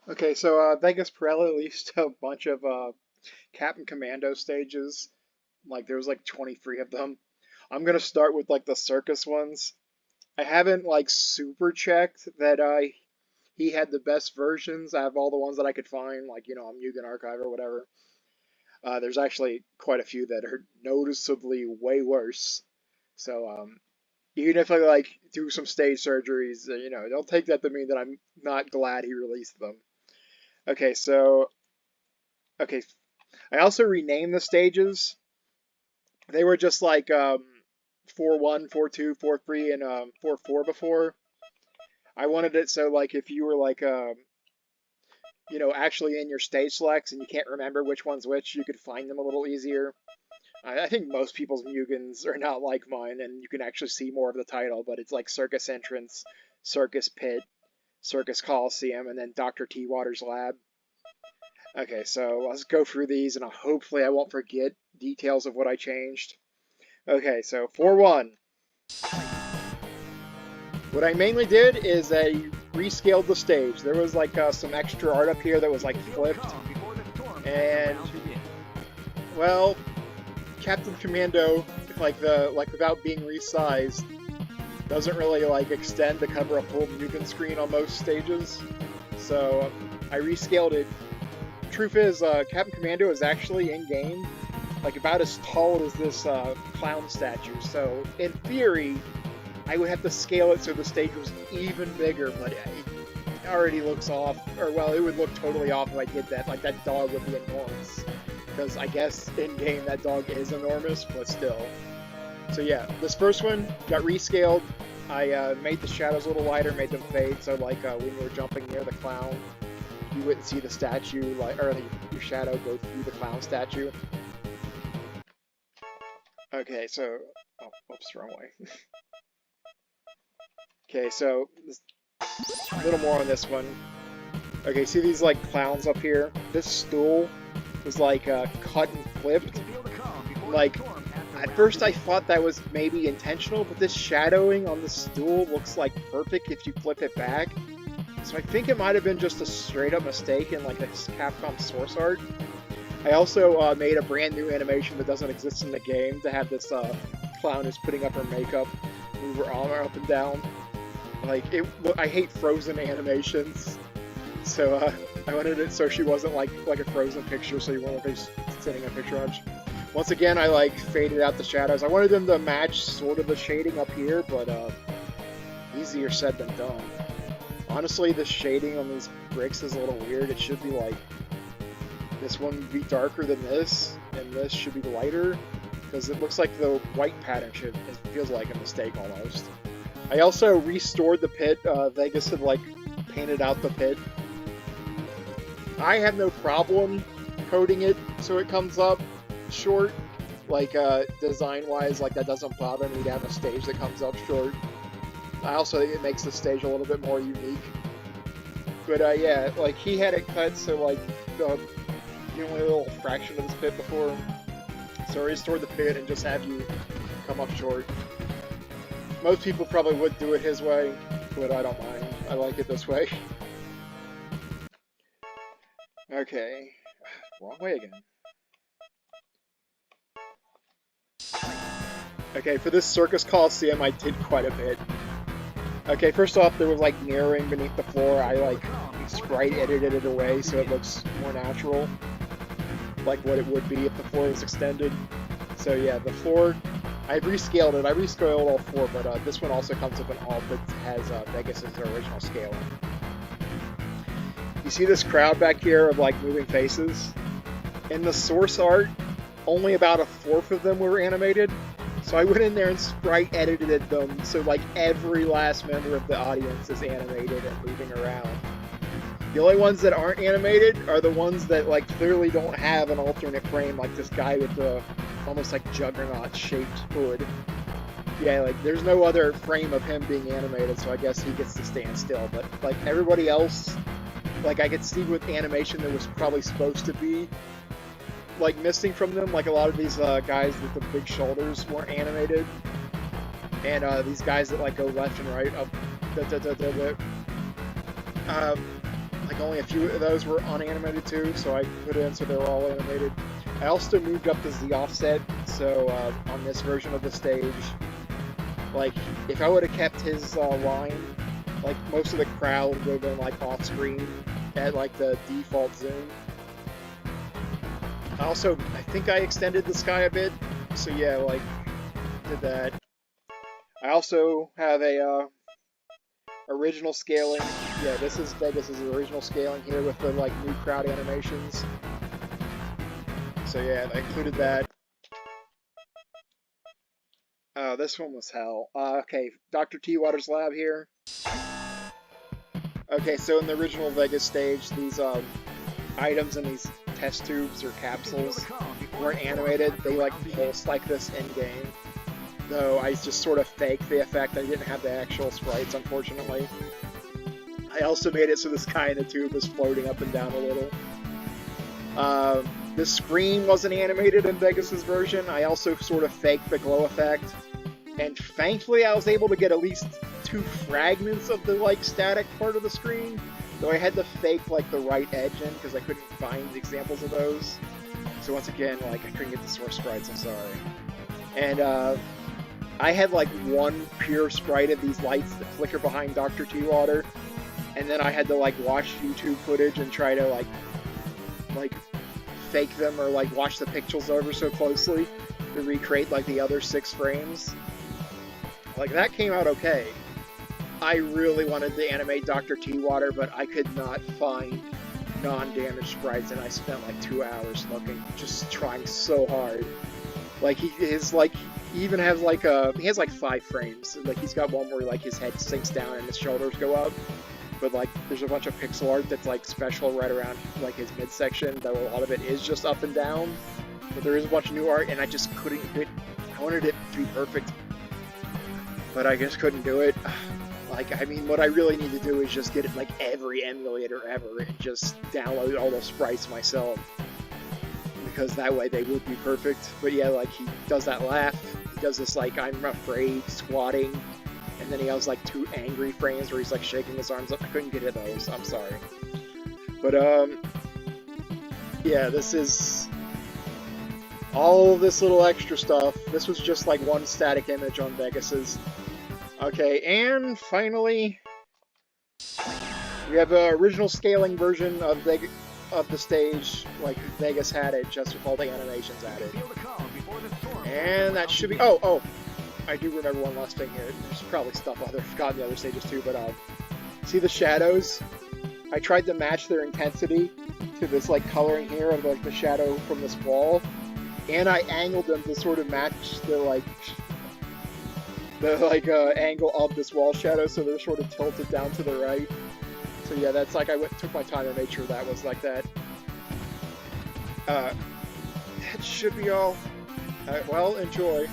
Okay, so Vegas Parelli released a bunch of Captain Commando stages. Like there was like 23 of them. I'm gonna start with like the circus ones. I haven't like super checked that he had the best versions out of all the ones that I could find, like on Mugen Archive or whatever. There's actually quite a few that are noticeably way worse. So even if I like do some stage surgeries, don't take that to mean that I'm not glad he released them. Okay, so okay, I also renamed the stages. They were just like 4-1, 4-2, 4-3, and 4-4 before. I wanted it so like if you were like actually in your stage selects and you can't remember which one's which, you could find them a little easier. I think most people's Mugens are not like mine, and you can actually see more of the title, but it's like Circus Entrance, Circus Pit, Circus Coliseum, and then Dr. T. Waters' Lab. Okay, so let's go through these, and hopefully I won't forget details of what I changed. Okay, so 4-1. What I mainly did is I rescaled the stage. There was like some extra art up here that was like flipped, and well, Captain Commando, like without being resized, doesn't really like extend to cover a full Mugen screen on most stages. So I rescaled it. Truth is, Captain Commando is actually in game, like about as tall as this clown statue. So in theory, I would have to scale it so the stage was even bigger, but it already looks off. Or well, it would look totally off if I did that. Like that dog would be enormous, because I guess in game that dog is enormous, but still. So yeah, this first one got rescaled. I made the shadows a little lighter, made them fade, so like when you were jumping near the clown, you wouldn't see the statue, your shadow go through the clown statue. Okay, so, oh, oops, wrong way. Okay, so a little more on this one. Okay, see these like clowns up here? This stool was like cut and flipped. Like at first I thought that was maybe intentional, but this shadowing on the stool looks like perfect if you flip it back. So I think it might have been just a straight up mistake in like this Capcom source art. I also made a brand new animation that doesn't exist in the game to have this clown who's putting up her makeup, move her arm up and down. Like I hate frozen animations, so I wanted it so she wasn't like a frozen picture, so you weren't like sitting a picture on. Once again, I like faded out the shadows. I wanted them to match sort of the shading up here, but easier said than done. Honestly, the shading on these bricks is a little weird. It should be like this one would be darker than this, and this should be lighter, because it looks like the white pattern it feels like a mistake almost. I also restored the pit. Vegas had like painted out the pit. I have no problem coding it so it comes up short, like design-wise, like that doesn't bother me to have a stage that comes up short. I also think it makes the stage a little bit more unique. But yeah, like he had it cut so like only a little fraction of this pit before. So I restored the pit and just have you come up short. Most people probably would do it his way, but I don't mind. I like it this way. Okay, wrong way again. Okay, for this Circus Coliseum, I did quite a bit. Okay, first off, there was like mirroring beneath the floor. I like sprite edited it away so it looks more natural, like what it would be if the floor was extended. So yeah, the floor, I rescaled it. I rescaled all four, but this one also comes with an alt that has Vegas' original scaling. You see this crowd back here of like moving faces? In the source art, only about a fourth of them were animated. So I went in there and sprite edited them so like every last member of the audience is animated and moving around. The only ones that aren't animated are the ones that like clearly don't have an alternate frame, like this guy with the almost like juggernaut shaped hood. Yeah, like there's no other frame of him being animated, so I guess he gets to stand still. But like everybody else, like I could see with animation that was probably supposed to be like missing from them. Like a lot of these guys with the big shoulders weren't animated, and these guys that like go left and right up. Like only a few of those were unanimated too, so I put it in so they were all animated. I also moved up the Z offset, so on this version of the stage, like if I would have kept his line, like most of the crowd would have been like off screen at like the default zoom. I think I extended the sky a bit, so yeah, like did that. I also have a original scaling. Yeah, this is Vegaz's original scaling here with the like new crowd animations. So yeah, I included that. This one was hell. Okay, Dr. T Water's lab here. Okay, so in the original Vegaz stage, these items in these test tubes or capsules weren't animated. They like pulsed like this in game. Though I just sort of faked the effect. I didn't have the actual sprites, unfortunately. I also made it so this guy in the tube was floating up and down a little. The screen wasn't animated in Vegaz's version. I also sort of faked the glow effect. And thankfully I was able to get at least 2 fragments of the like static part of the screen. Though I had to fake like the right edge in because I couldn't find examples of those. So once again, like I couldn't get the source sprites, I'm sorry. And I had like one pure sprite of these lights that flicker behind Dr. T Water. And then I had to like watch YouTube footage and try to like fake them or like watch the pixels over so closely to recreate like the other 6 frames. Like that came out okay. I really wanted to animate Dr. T Water, but I could not find non-damaged sprites, and I spent like 2 hours looking, just trying so hard. Like he even has like he has like 5 frames. Like he's got one where like his head sinks down and his shoulders go up. But like there's a bunch of pixel art that's like special right around like his midsection, that a lot of it is just up and down. But there is a bunch of new art and I just couldn't do it. I wanted it to be perfect, but I just couldn't do it. Like, I mean, what I really need to do is just get it like every emulator ever and just download all those sprites myself, because that way they would be perfect. But yeah, like he does that laugh, he does this like I'm afraid squatting, and then he has like 2 angry frames where he's like shaking his arms up. I couldn't get at those, I'm sorry. But yeah, this is all of this little extra stuff. This was just like one static image on Vegaz's. Okay, and finally, we have an original scaling version of the stage, like Vegaz had it, just with all the animations added. And that should be... Oh, I do remember one last thing here. There's probably stuff I've forgotten the other stages too, but see the shadows? I tried to match their intensity to this like coloring here of like the shadow from this wall, and I angled them to sort of match the angle of this wall shadow, so they're sort of tilted down to the right. So yeah, that's like I took my time and made sure that was like that. That should be all. Well, enjoy.